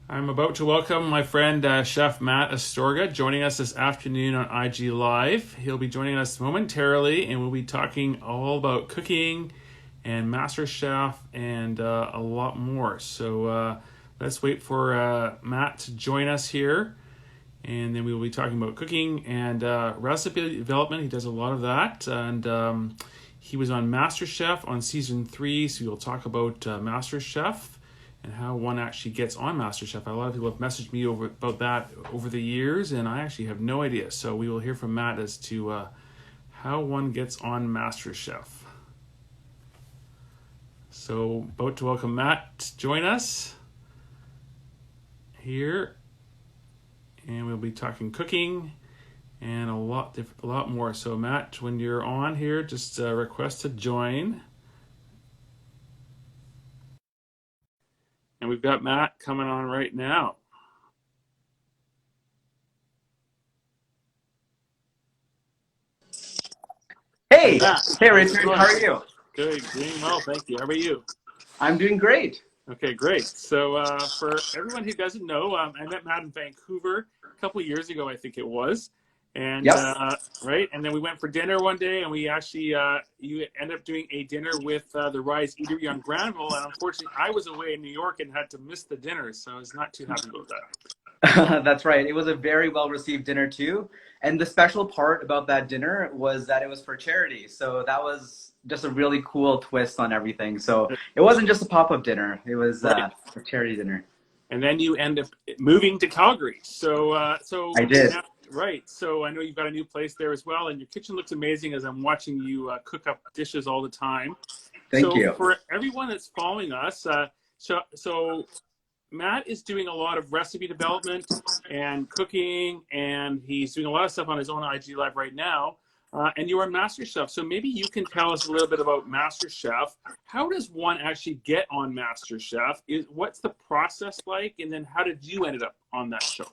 I'm about to welcome my friend Chef Matt Astorga joining us this afternoon on IG Live. He'll be joining us momentarily, and we'll be talking all about cooking and Master Chef and a lot more. So let's wait for Matt to join us here, and then we will be talking about cooking and recipe development. He does a lot of that, and he was on Master Chef on season 3, so we'll talk about Master Chef and how one actually gets on MasterChef. A lot of people have messaged me about that over the years, and I actually have no idea. So we will hear from Matt as to how one gets on MasterChef. So about to welcome Matt to join us here, and we'll be talking cooking and a lot more. So Matt, when you're on here, just request to join. And we've got Matt coming on right now. Hey, Matt, hey Richard, how are you? Good, doing well, thank you. How about you? I'm doing great. Okay, great. So for everyone who doesn't know, I met Matt in Vancouver a couple of years ago, I think it was. And Yep. right, and then we went for dinner one day, and we actually you ended up doing a dinner with the Rise Eatery on Granville, and unfortunately, I was away in New York and had to miss the dinner, so I was not too happy about that. That's right. It was a very well received dinner too. And the special part about that dinner was that it was for charity. So that was just a really cool twist on everything. So it wasn't just a pop-up dinner. It was Right. a charity dinner. And then you end up moving to Calgary. So I did. now, right. So I know you've got a new place there as well, and your kitchen looks amazing as I'm watching you cook up dishes all the time. Thank So you. for everyone that's following us, so Matt is doing a lot of recipe development and cooking, and he's doing a lot of stuff on his own IG Live right now. And you are Master Chef, so maybe you can tell us a little bit about Master Chef. How does one actually get on Master Chef? What's the process like, and then how did you end up on that show?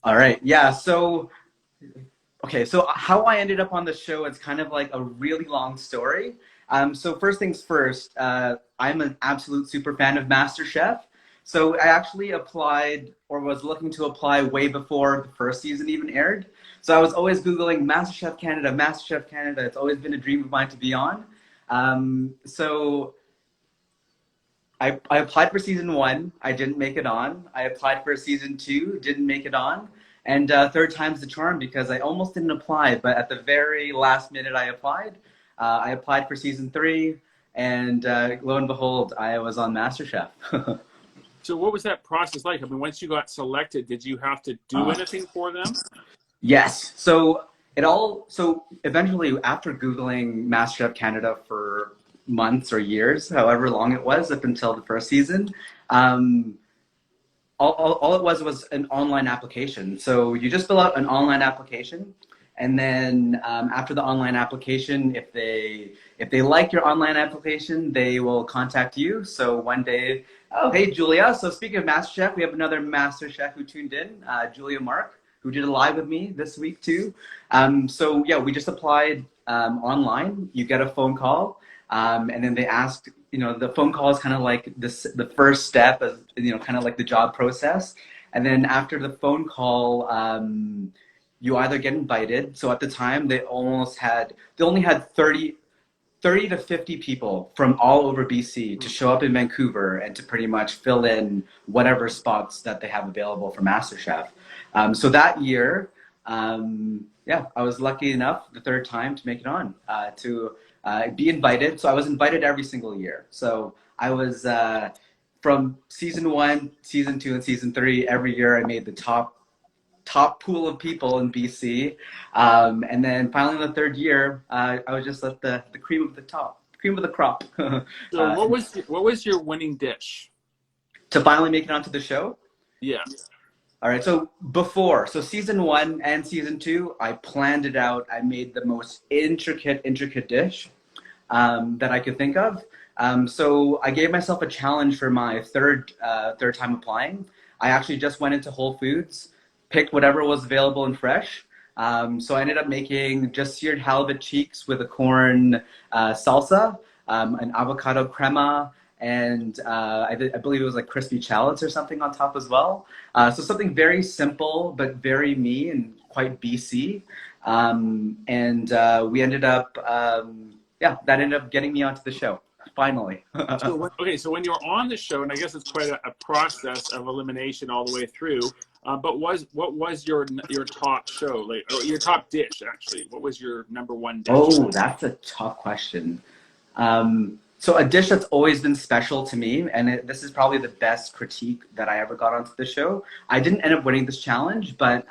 All right. Yeah. So how I ended up on the show is kind of like a really long story. So first things first, I'm an absolute super fan of MasterChef. So I actually applied or was looking to apply way before the first season even aired. So I was always Googling MasterChef Canada, MasterChef Canada. It's always been a dream of mine to be on. So I applied for season 1. I didn't make it on. I applied for season 2, didn't make it on. And third time's the charm because I almost didn't apply, but at the very last minute I applied. I applied for season 3, and lo and behold, I was on MasterChef. So what was that process like? I mean, once you got selected, did you have to do anything for them? Yes. So eventually after Googling MasterChef Canada for months or years, however long it was up until the first season, all it was an online application. So you just fill out an online application, and then after the online application, if they like your online application, they will contact you. So one day, oh hey Julia. So speaking of MasterChef, we have another MasterChef who tuned in, Julia Mark, who did a live with me this week too. So yeah, we just applied online. You get a phone call, and then they asked. The phone call is kind of like the first step, of, kind of like the job process. And then after the phone call, you either get invited. So at the time, they only had 30 to 50 people from all over BC to show up in Vancouver and to pretty much fill in whatever spots that they have available for MasterChef. So that year, yeah, I was lucky enough the third time to make it on, to be invited. So I was invited every single year. So I was from season 1, season 2, and season 3. Every year I made the top pool of people in BC, and then finally in the third year, I was just at the cream of the top, cream of the crop. So what was your winning dish? To finally make it onto the show. Yeah. All right, so season 1 and season 2, I planned it out. I made the most intricate dish that I could think of. So I gave myself a challenge for my third time applying. I actually just went into Whole Foods, picked whatever was available and fresh. So I ended up making just seared halibut cheeks with a corn salsa, an avocado crema, and I believe it was like crispy shallots or something on top as well. So something very simple but very me and quite BC. And we ended up, yeah, that ended up getting me onto the show finally. So when you're on the show, and I guess it's quite a process of elimination all the way through. But what was your top show, like, or your top dish actually? What was your number one dish? Oh, that's a tough question. So a dish that's always been special to me, and this is probably the best critique that I ever got onto the show. I didn't end up winning this challenge, but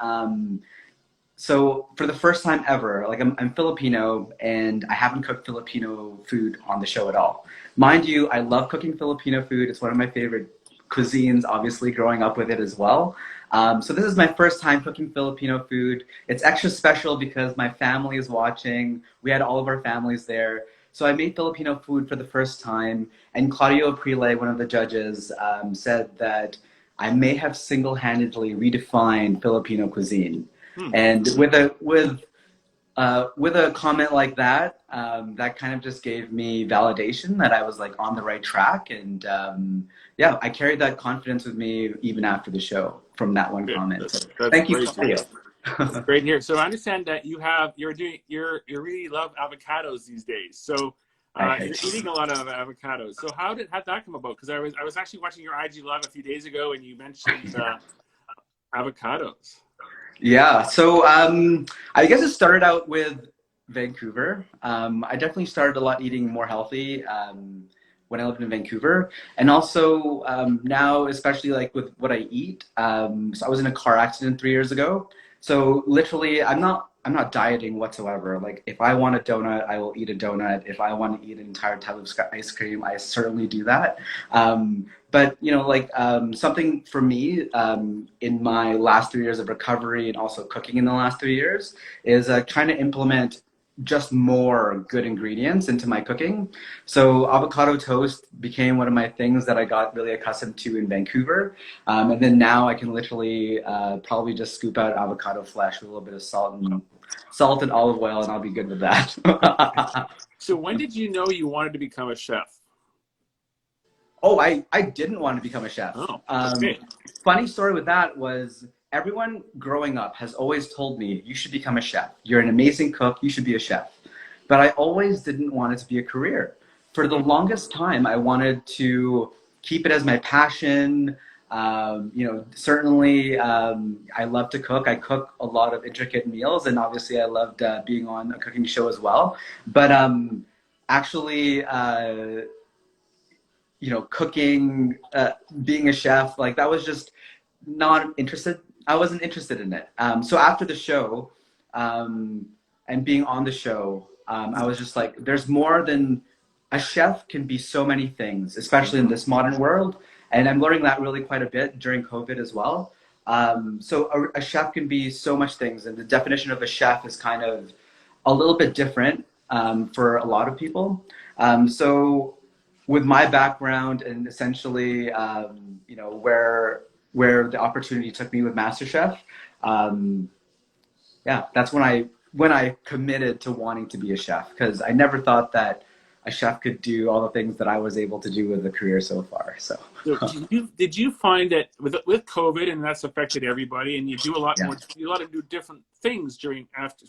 so for the first time ever, like I'm Filipino and I haven't cooked Filipino food on the show at all. Mind you, I love cooking Filipino food. It's one of my favorite cuisines, obviously growing up with it as well. So this is my first time cooking Filipino food. It's extra special because my family is watching. We had all of our families there. So I made Filipino food for the first time, and Claudio Aprile, one of the judges, said that I may have single-handedly redefined Filipino cuisine. And with a comment like that, that kind of just gave me validation that I was like on the right track. And yeah, I carried that confidence with me even after the show from that one comment. So thank you, Claudio. That's great to hear. So I understand that you really love avocados these days. So you're eating a lot of avocados. So how'd that come about? Because I was actually watching your IG Live a few days ago, and you mentioned avocados. Yeah, so I guess it started out with Vancouver. I definitely started a lot eating more healthy when I lived in Vancouver, and also now, especially like with what I eat. So I was in a car accident 3 years ago. So literally, I'm not dieting whatsoever. Like if I want a donut, I will eat a donut. If I want to eat an entire tub of ice cream, I certainly do that. But you know, like something for me in my last 3 years of recovery and also cooking in the last 3 years is trying to implement just more good ingredients into my cooking. So avocado toast became one of my things that I got really accustomed to in Vancouver. And then now I can literally probably just scoop out avocado flesh with a little bit of salt and olive oil, and I'll be good with that. So when did you know you wanted to become a chef? Oh, I didn't want to become a chef. Oh, okay. Funny story with that was everyone growing up has always told me, you should become a chef. You're an amazing cook. You should be a chef. But I always didn't want it to be a career. For the longest time, I wanted to keep it as my passion. You know, certainly I love to cook. I cook a lot of intricate meals, and obviously I loved being on a cooking show as well. But actually, you know, cooking, being a chef, like that was just not interested. I wasn't interested in it. So after the show and being on the show, I was just like, there's more than a chef can be so many things, especially in this modern world. And I'm learning that really quite a bit during COVID as well. So a chef can be so much things. And the definition of a chef is kind of a little bit different for a lot of people. So with my background and essentially, you know, where the opportunity took me with MasterChef, yeah, that's when I committed to wanting to be a chef, because I never thought that a chef could do all the things that I was able to do with the career so far. So did you find that with COVID, and that's affected everybody, and you do a lot more, you do a lot of new different things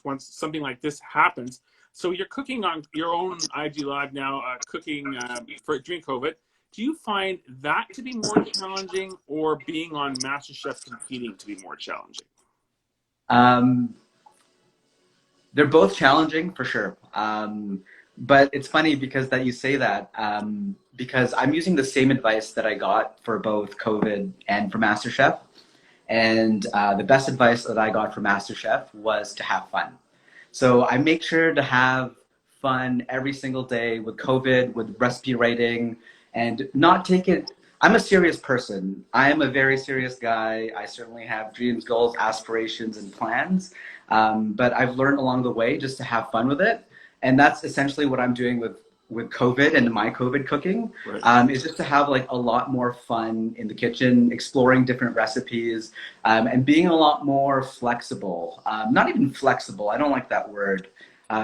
once something like this happens. So you're cooking on your own IG Live now, cooking during COVID. Do you find that to be more challenging, or being on MasterChef competing to be more challenging? They're both challenging for sure. But it's funny because that you say that, because I'm using the same advice that I got for both COVID and for MasterChef. And the best advice that I got for MasterChef was to have fun. So I make sure to have fun every single day with COVID, with recipe writing, and not take it. I'm a serious person. I am a very serious guy. I certainly have dreams, goals, aspirations, and plans. But I've learned along the way just to have fun with it. And that's essentially what I'm doing with COVID and my COVID cooking, right. Is just to have like a lot more fun in the kitchen, exploring different recipes, and being a lot more flexible. Not even flexible, I don't like that word.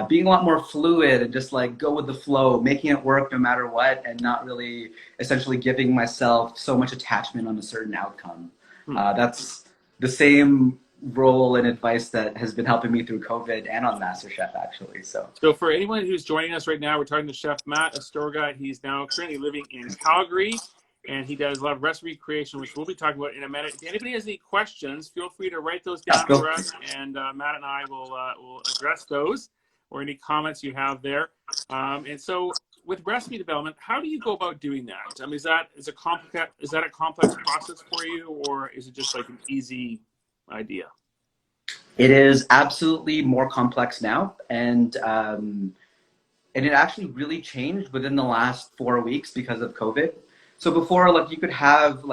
being a lot more fluid and just like go with the flow, making it work no matter what, and not really essentially giving myself so much attachment on a certain outcome. That's the same role and advice that has been helping me through COVID and on MasterChef, actually. So for anyone who's joining us right now, we're talking to Chef Matt Astorga. He's now currently living in Calgary, and he does a lot of recipe creation, which we'll be talking about in a minute. If anybody has any questions, feel free to write those down for us, and Matt and I will address those or any comments you have there. And so with recipe development, how do you go about doing that? I mean, is that a complex process for you, or is it just like an easy idea? It is absolutely more complex now, and it actually really changed within the last 4 weeks because of COVID. So before, like you could have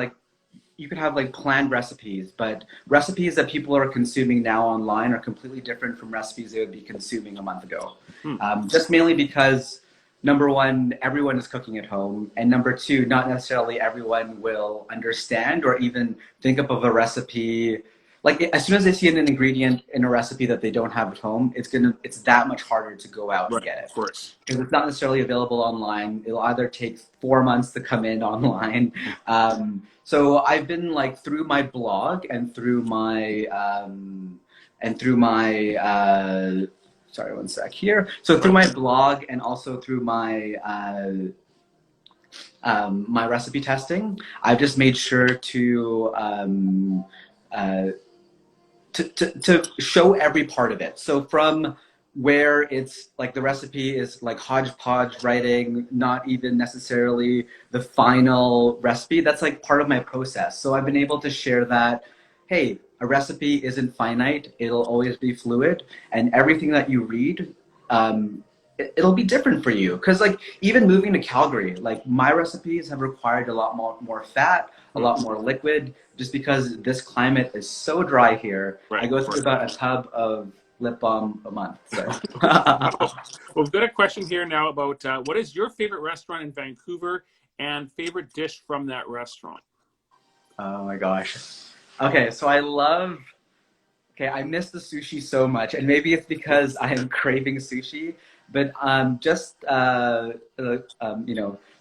planned recipes, but recipes that people are consuming now online are completely different from recipes they would be consuming a month ago. Just mainly because, number one, everyone is cooking at home, and number two, not necessarily everyone will understand or even think up of a recipe. Like as soon as they see an ingredient in a recipe that they don't have at home, it's that much harder to go out and get it. Of course. Because it's not necessarily available online. It'll either take 4 months to come in online. So I've been like through my blog and through my sorry, one sec here. So through my blog and also through my my recipe testing, I've just made sure to show every part of it. So from where it's like the recipe is like hodgepodge writing, not even necessarily the final recipe, that's like part of my process. So I've been able to share that, hey, a recipe isn't finite, it'll always be fluid, and everything that you read, it'll be different for you. Because like even moving to Calgary, like my recipes have required a lot more fat, a lot more liquid, just because this climate is so dry here. I go through about a tub of lip balm a month. So. Well, we've got a question here now about what is your favorite restaurant in Vancouver and favorite dish from that restaurant? Oh my gosh. Okay, so I miss the sushi so much, and maybe it's because I am craving sushi, but just sushi,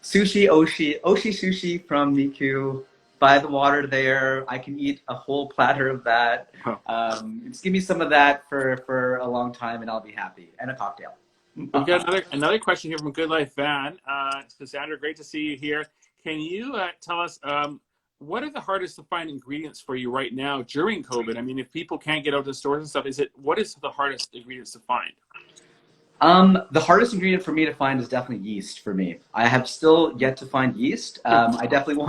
Oshi sushi from Miku, by the water there. I can eat a whole platter of that. Just give me some of that for a long time and I'll be happy. And a cocktail. We've got another question here from Good Life Van. Cassandra, great to see you here. Can you tell us what are the hardest to find ingredients for you right now during COVID? I mean, if people can't get out to stores and stuff, what is the hardest ingredients to find? The hardest ingredient for me to find is definitely yeast for me. I have still yet to find yeast. I definitely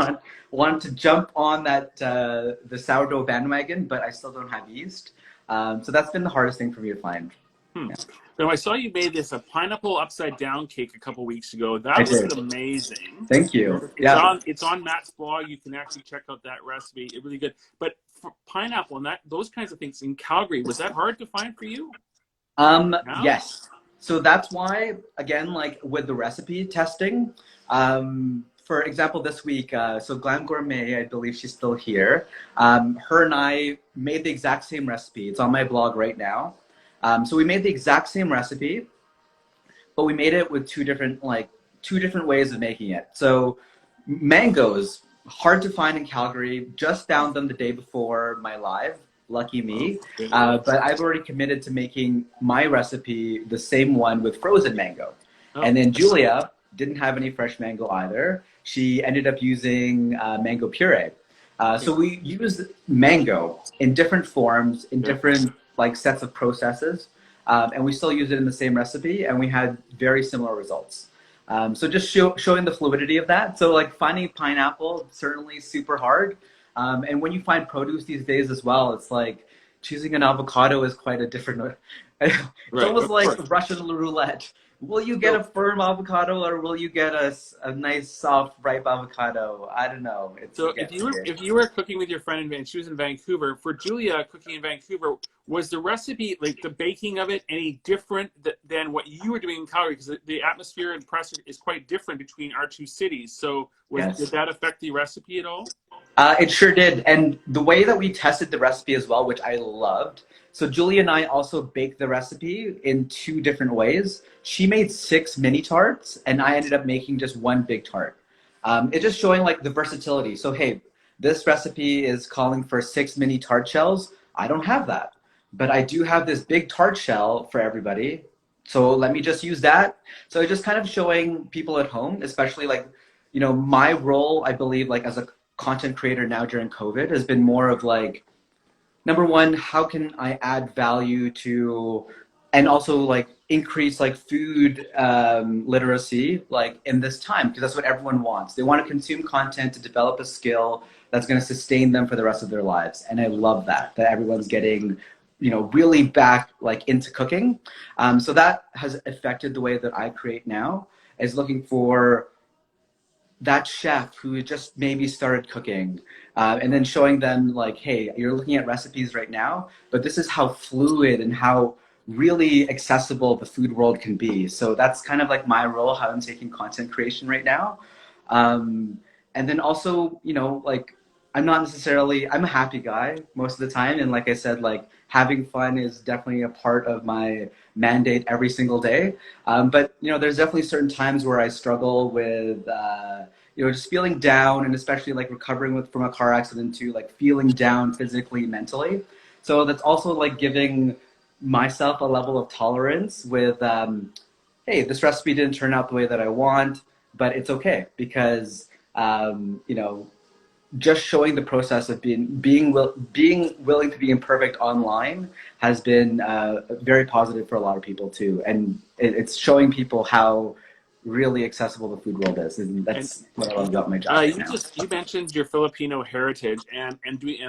want to jump on that the sourdough bandwagon, but I still don't have yeast. So that's been the hardest thing for me to find. Yeah. So I saw you made this a pineapple upside down cake a couple weeks ago. That was amazing. Thank you. It's on Matt's blog. You can actually check out that recipe. It's really good. But for pineapple and those kinds of things in Calgary, was that hard to find for you? Yes. So that's why, again, like with the recipe testing, for example, this week, so Glam Gourmet, I believe she's still here. Her and I made the exact same recipe. It's on my blog right now. So we made the exact same recipe, but we made it with two different ways of making it. So mangoes, hard to find in Calgary. Just found them the day before my live. Lucky me. But I've already committed to making my recipe the same one with frozen mango. And then Julia didn't have any fresh mango either. She ended up using mango puree. So we used mango in different forms, in different sets of processes, and we still use it in the same recipe, and we had very similar results. So just showing the fluidity of that. So finding pineapple, certainly super hard. And when you find produce these days as well, it's like choosing an avocado is quite a different. It's almost like Russian roulette. Will you get a firm avocado or will you get a nice soft ripe avocado? I don't know. So if you were cooking with your friend and she was in Vancouver, for Julia cooking in Vancouver, was the recipe, the baking of it, any different than what you were doing in Calgary? Because the atmosphere and pressure is quite different between our two cities. So did that affect the recipe at all? It sure did. And the way that we tested the recipe as well, which I loved. So Julie and I also baked the recipe in 2 different ways. She made 6 mini tarts, and I ended up making just one big tart. It's just showing like the versatility. So hey, this recipe is calling for 6 mini tart shells. I don't have that, but I do have this big tart shell for everybody. So let me just use that. So it's just kind of showing people at home, especially like, my role, I believe, like as a content creator now during COVID has been more of like, number one, how can I add value to, and also like increase like food literacy like in this time, because that's what everyone wants. They want to consume content to develop a skill that's going to sustain them for the rest of their lives. And I love that everyone's getting, really back like into cooking. So that has affected the way that I create now, is looking for that chef who just maybe started cooking, and then showing them like, hey, you're looking at recipes right now, but this is how fluid and how really accessible the food world can be. So that's kind of like my role, how I'm taking content creation right now. And then also, like, I'm a happy guy most of the time. And like I said, like having fun is definitely a part of my mandate every single day. But, there's definitely certain times where I struggle with, just feeling down, and especially like recovering from a car accident too, like feeling down physically, mentally. So that's also like giving myself a level of tolerance with, hey, this recipe didn't turn out the way that I want, but it's okay because, just showing the process of being willing to be imperfect online has been very positive for a lot of people too, and it's showing people how really accessible the food world is, and that's what I love about my job right now. You mentioned your Filipino heritage and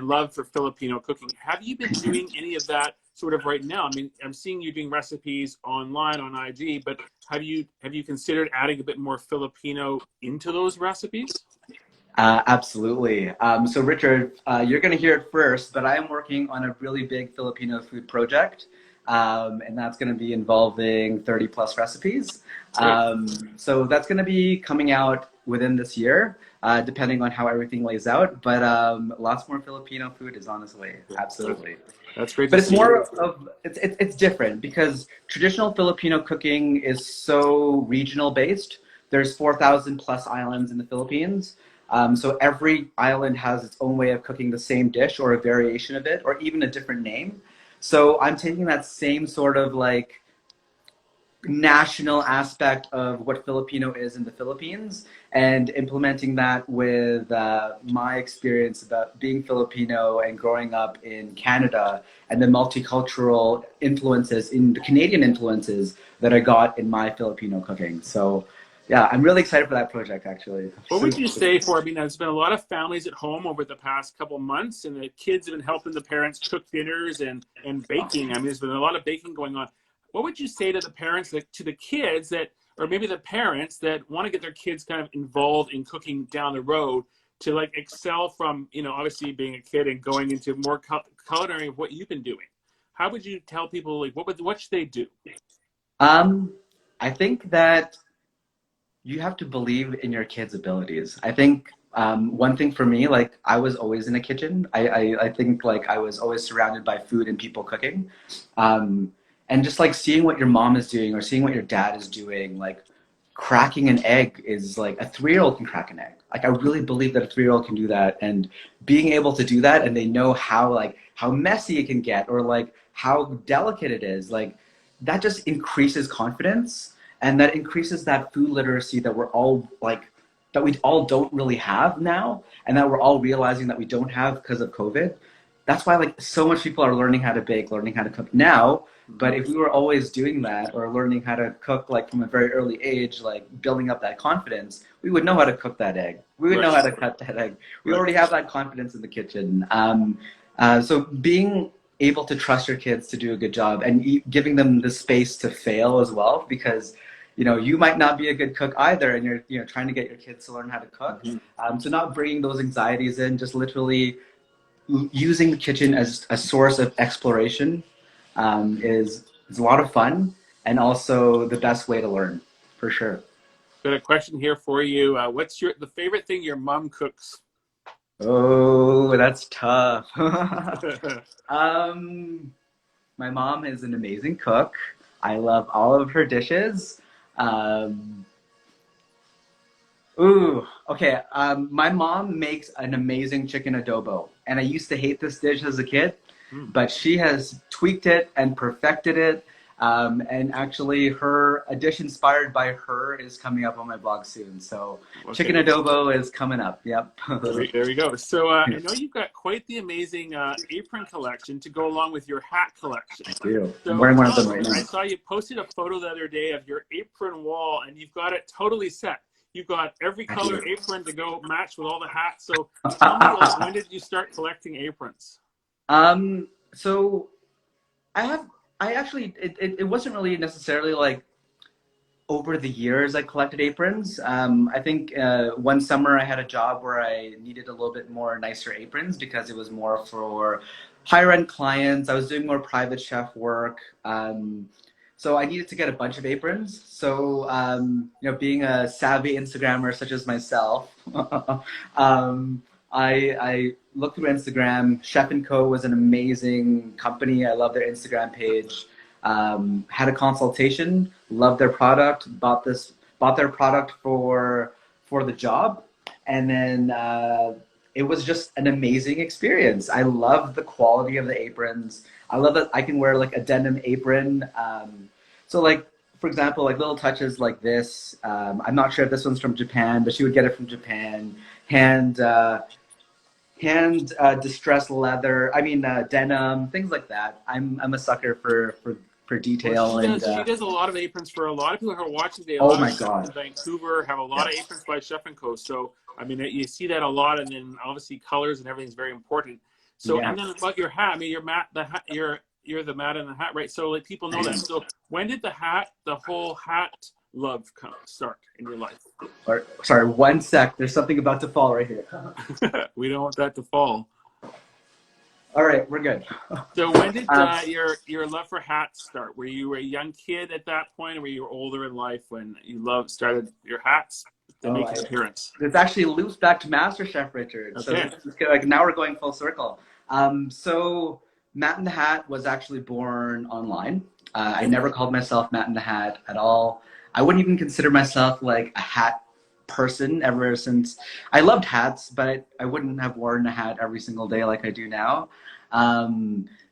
love for Filipino cooking. Have you been doing any of that sort of right now? I mean, I'm seeing you doing recipes online on IG, but have you considered adding a bit more Filipino into those recipes? Absolutely. So Richard, you're going to hear it first, but I am working on a really big Filipino food project, and that's going to be involving 30 plus recipes. So that's going to be coming out within this year, depending on how everything lays out. But lots more Filipino food is on its way. Absolutely. That's great. But it's more of it's different because traditional Filipino cooking is so regional based. There's 4,000 plus islands in the Philippines. So every island has its own way of cooking the same dish or a variation of it, or even a different name. So I'm taking that same sort of like national aspect of what Filipino is in the Philippines and implementing that with my experience about being Filipino and growing up in Canada and the multicultural influences, in the Canadian influences that I got in my Filipino cooking. So yeah, I'm really excited for that project, actually. What would you say for, I mean, there's been a lot of families at home over the past couple months, and the kids have been helping the parents cook dinners and baking. I mean, there's been a lot of baking going on. What would you say to the parents, to the kids that, or maybe the parents that want to get their kids kind of involved in cooking down the road to like excel from, obviously being a kid and going into more culinary of what you've been doing? How would you tell people, like, what should they do? I think that you have to believe in your kids' abilities. I think one thing for me, like I was always in a kitchen. I think like I was always surrounded by food and people cooking. And just like seeing what your mom is doing or seeing what your dad is doing, like cracking an egg is like a 3-year-old can crack an egg. Like I really believe that a 3-year-old can do that, and being able to do that, and they know how messy it can get or like how delicate it is, like that just increases confidence, and that increases that food literacy that we're all like, that we all don't really have now, and that we're all realizing that we don't have because of COVID. That's why like so much people are learning how to bake, learning how to cook now. But if we were always doing that or learning how to cook like from a very early age, like building up that confidence, we would know how to cook that egg. We would know how to cut that egg. We already have that confidence in the kitchen. So being able to trust your kids to do a good job and giving them the space to fail as well, because you might not be a good cook either, and you're trying to get your kids to learn how to cook. So not bringing those anxieties in, just literally using the kitchen as a source of exploration is a lot of fun, and also the best way to learn, for sure. Got a question here for you. What's the favorite thing your mom cooks? Oh, that's tough. My mom is an amazing cook. I love all of her dishes. Um, okay. My mom makes an amazing chicken adobo, and I used to hate this dish as a kid, Mm. but she has tweaked it and perfected it. And actually, a dish inspired by her is coming up on my blog soon. So, chicken Okay. adobo is coming up. Yep. There we go. So I know you've got quite the amazing apron collection to go along with your hat collection. I do. I'm So wearing one of tell them us, right I now. saw you posted a photo the other day of your apron wall, and you've got it totally set. You've got every I color do. apron to go match with all the hats. So tell me, like, when did you start collecting aprons? So I actually, it wasn't really necessarily like over the years I collected aprons. I think one summer I had a job where I needed a little bit more nicer aprons because it was more for higher end clients. I was doing more private chef work. So I needed to get a bunch of aprons. So, being a savvy Instagrammer such as myself, I looked through Instagram. Chef and Co was an amazing company. I love their Instagram page. Had a consultation, loved their product, bought their product for the job, and then it was just an amazing experience. I love the quality of the aprons. I love that I can wear like a denim apron. So like for example, like little touches like this. I'm not sure if this one's from Japan, but she would get it from Japan. Hand distressed leather. I mean denim, things like that. I'm a sucker for Well, detail and she does a lot of aprons for a lot of people who are watching today. A oh lot of my chefs god, in Vancouver have a lot of yes, aprons by Chef and Co. So I mean, you see that a lot, and then obviously colors and everything is very important. So yeah. and then about your hat, I mean, you're the Matt in the hat, right? So like people know that. So when did the whole hat love start in your life? Sorry, one sec. There's something about to fall right here. We don't want that to fall. All right, we're good. So when did Um, your love for hats start? Were you a young kid at that point, or were you older in life when you started your hats to oh, make an appearance? this actually loops back to MasterChef, Richard. So Okay. this is good. Like now we're going full circle. So Matt in the Hat was actually born online. I never called myself Matt in the Hat at all. I wouldn't even consider myself like a hat person ever since I loved hats, but I wouldn't have worn a hat every single day like I do now.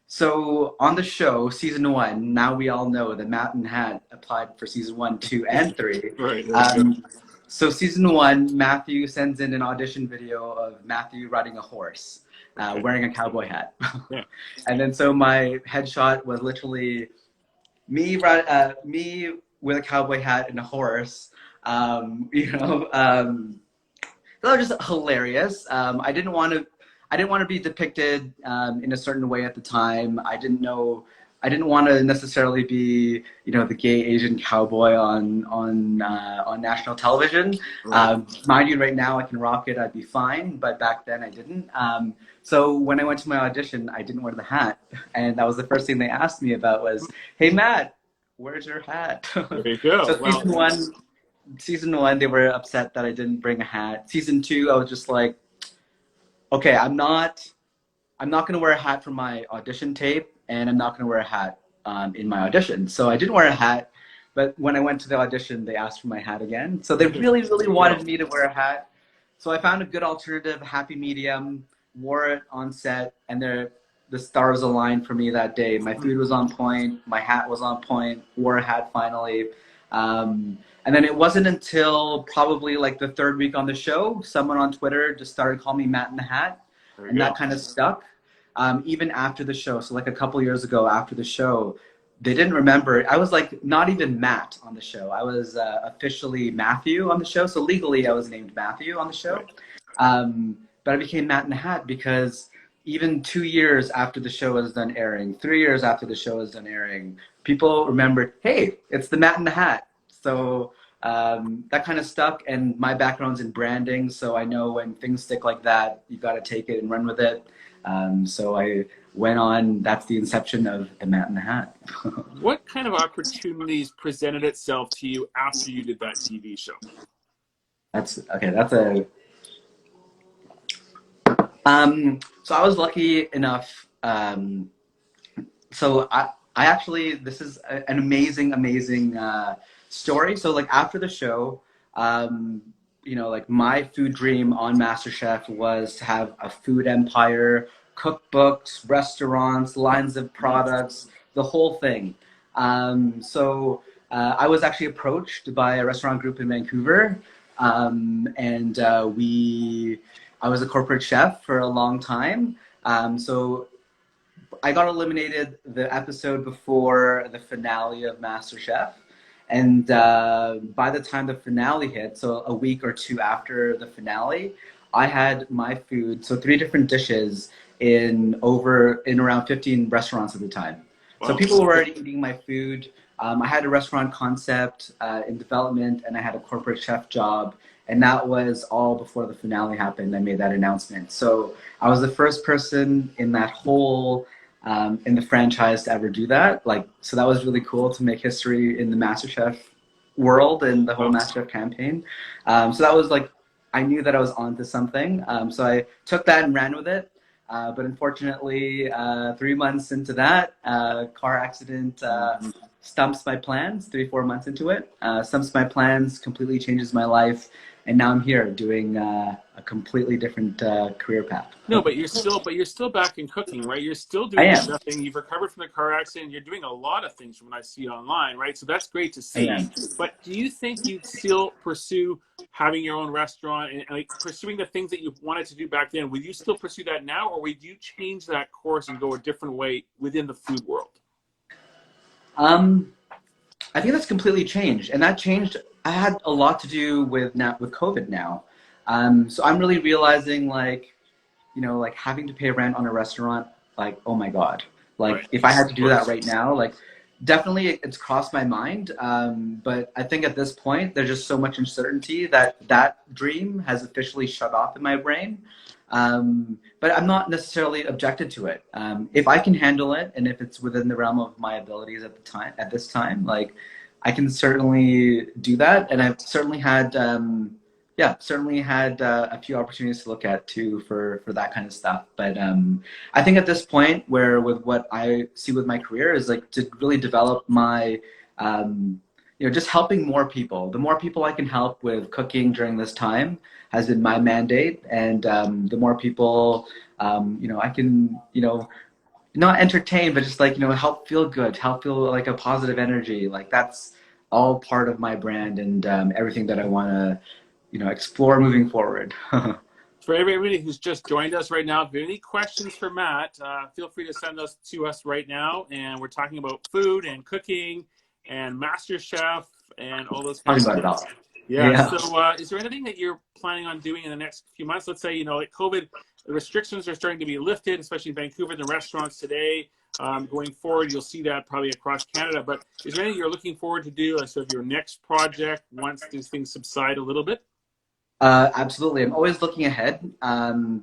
So on the show, season one, now we all know that Matt and Hat applied for season one, two, and three. Right. So season one, Matthew sends in an audition video of Matthew riding a horse, Okay. wearing a cowboy hat. Yeah. And then so my headshot was literally me with a cowboy hat and a horse. Um, you know, um, that was just hilarious. I didn't want to be depicted in a certain way at the time. I didn't want to necessarily be, the gay Asian cowboy on national television. Right. Mind you, right now I can rock it, I'd be fine, but back then I didn't. So when I went to my audition, I didn't wear the hat, and that was the first thing they asked me about was, "Hey Matt, where's your hat?" There you go. So Well, season one, they were upset that I didn't bring a hat. Season two, I was just like, okay, I'm not gonna wear a hat for my audition tape, and I'm not gonna wear a hat in my audition. So I didn't wear a hat, but when I went to the audition, they asked for my hat again. So they really, really wanted me to wear a hat. So I found a good alternative, happy medium, wore it on set, and the stars aligned for me that day. My food was on point, my hat was on point, wore a hat finally. And then it wasn't until probably like the third week on the show, someone on Twitter just started calling me Matt in the Hat, there you and go. that kind of stuck. Even after the show, so like a couple years ago after the show, they didn't remember. I was like not even Matt on the show. I was officially Matthew on the show. So legally, I was named Matthew on the show. But I became Matt in the Hat because even 2 years after the show was done airing, 3 years after the show was done airing, people remembered, hey, it's the Matt in the Hat. So that kind of stuck, and my background's in branding, so I know when things stick like that, you got to take it and run with it. So I went on. That's the inception of the Matt in the Hat. What kind of opportunities presented itself to you after you did that TV show? That's okay. So I was lucky enough. So I actually, this is an amazing story. So like after the show, um, like my food dream on MasterChef was to have a food empire, cookbooks, restaurants, lines of Nice. products, the whole thing. I was actually approached by a restaurant group in Vancouver, and I was a corporate chef for a long time. So I got eliminated the episode before the finale of MasterChef. And by the time the finale hit, so a week or two after the finale, I had my food, so three different dishes in around 15 restaurants at the time. So Wow. people were already eating my food. I had a restaurant concept in development, and I had a corporate chef job, and that was all before the finale happened. I made that announcement. So I was the first person in that whole in the franchise to ever do that. Like, so that was really cool to make history in the MasterChef world and the whole Wow. MasterChef campaign. So that was like, I knew that I was onto something. So I took that and ran with it. But unfortunately, 3 months into that, car accident stumps my plans. 4 months into it, stumps my plans, completely changes my life, and now I'm here doing a completely different career path. No, but you're still back in cooking, right? You're still I doing the am. chefing. You've recovered from the car accident. You're doing a lot of things from what I see online, right? So that's great to I see. am. But do you think you'd still pursue having your own restaurant and like pursuing the things that you wanted to do back then? Would you still pursue that now, or would you change that course and go a different way within the food world? Um, I think that's completely changed, and that changed. I had a lot to do with COVID now. So I'm really realizing like like having to pay rent on a restaurant, like, oh my God. Like Right. if I had to Of do that course. right now, like definitely it's crossed my mind. But I think at this point, there's just so much uncertainty that that dream has officially shut off in my brain. But I'm not necessarily objected to it. If I can handle it and if it's within the realm of my abilities at this time, like I can certainly do that. And I've certainly had, certainly had a few opportunities to look at too for that kind of stuff. But I think at this point, where with what I see with my career is like to really develop my, just helping more people. The more people I can help with cooking during this time has been my mandate, and the more people, I can, not entertain, but just like help feel good, help feel like a positive energy. Like that's all part of my brand and everything that I want to explore moving forward. For everybody who's just joined us right now, if you have any questions for Matt, feel free to send those to us right now. And we're talking about food and cooking and Master Chef and all those Talking kinds of about it things. all. Yeah. Yeah. So, is there anything that you're planning on doing in the next few months? Let's say, like COVID, the restrictions are starting to be lifted, especially in Vancouver, the restaurants today. Going forward, you'll see that probably across Canada. But is there anything you're looking forward to do? Like, so, of your next project once these things subside a little bit? Absolutely. I'm always looking ahead. Coming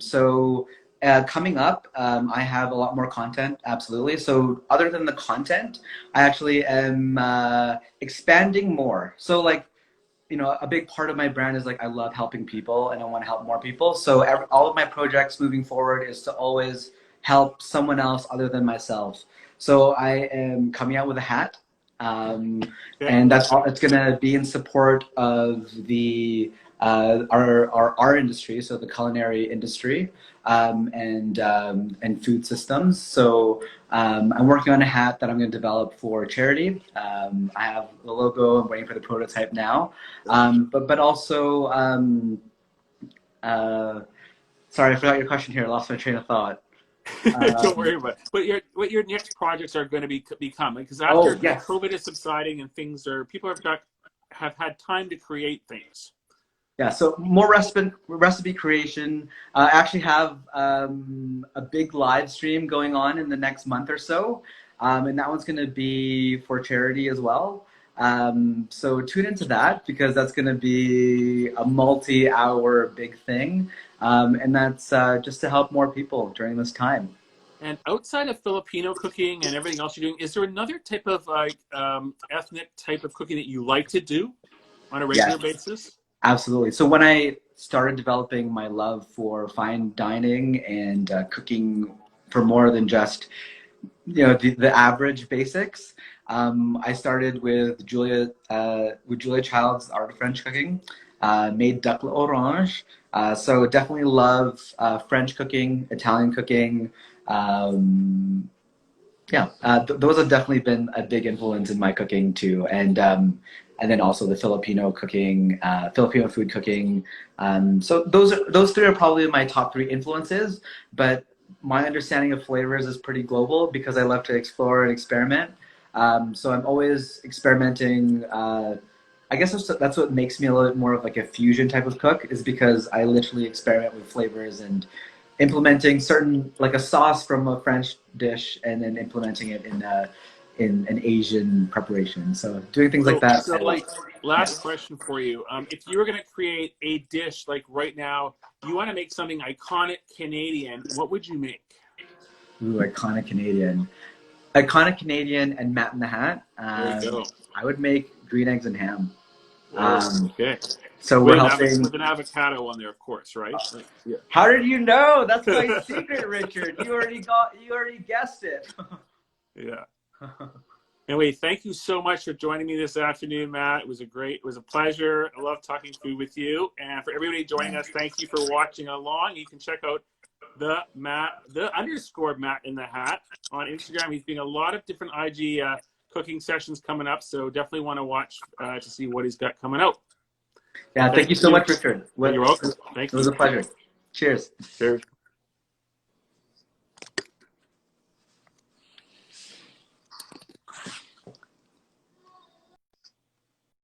up, I have a lot more content. Absolutely. So other than the content, I actually am expanding more. So like, a big part of my brand is like I love helping people and I want to help more people. So all of my projects moving forward is to always help someone else other than myself. So I am coming out with a hat, um, Okay. and that's all. It's gonna be in support of the our industry, so the culinary industry, and food systems. So I'm working on a hat that I'm going to develop for charity. I have the logo. I'm waiting for the prototype now. But also, uh, sorry, I forgot your question here. I lost my train of thought. Don't Um, worry about it. But what your next projects are going to become, because after oh yes, COVID is subsiding and things are people have had time to create things. yeah. So more recipe creation. I actually have a big live stream going on in the next month or so, and that one's going to be for charity as well. So tune into that because that's going to be a multi-hour big thing, and that's just to help more people during this time. And outside of Filipino cooking and everything else you're doing, is there another type of like ethnic type of cooking that you like to do on a regular Yes. basis? Absolutely. So when I started developing my love for fine dining and cooking for more than just the average basics. I started with Julia Child's Art of French Cooking. Made duck l'orange. So definitely love French cooking, Italian cooking. Um, yeah, those have definitely been a big influence in my cooking too, and then also the Filipino cooking, Filipino food cooking. So those three are probably my top three influences. But my understanding of flavors is pretty global because I love to explore and experiment. So I'm always experimenting. I guess that's what makes me a little bit more of like a fusion type of cook, is because I literally experiment with flavors and implementing certain, like a sauce from a French dish and then implementing it in an Asian preparation. So doing things like that, I love. Last Yes. question for you. If you were going to create a dish like right now, you want to make something iconic Canadian, what would you make? Ooh, iconic Canadian. Iconic Canadian and Matt in the Hat. There you go. I would make green eggs and ham. Whoa. Um, Okay. so we're helping. With an avocado on there, of course, right? Yeah. How did you know? That's my secret, Richard. You already guessed it. Yeah. Anyway, thank you so much for joining me this afternoon, Matt. It was a pleasure. I love talking food with you. And for everybody joining us, thank you for watching along. You can check out the underscore Matt in the Hat on Instagram. He's doing a lot of different IG cooking sessions coming up, so definitely want to watch to see what he's got coming out. Yeah, thank you so much, Richard. You're welcome. Thank It was you. a pleasure. Cheers. Cheers.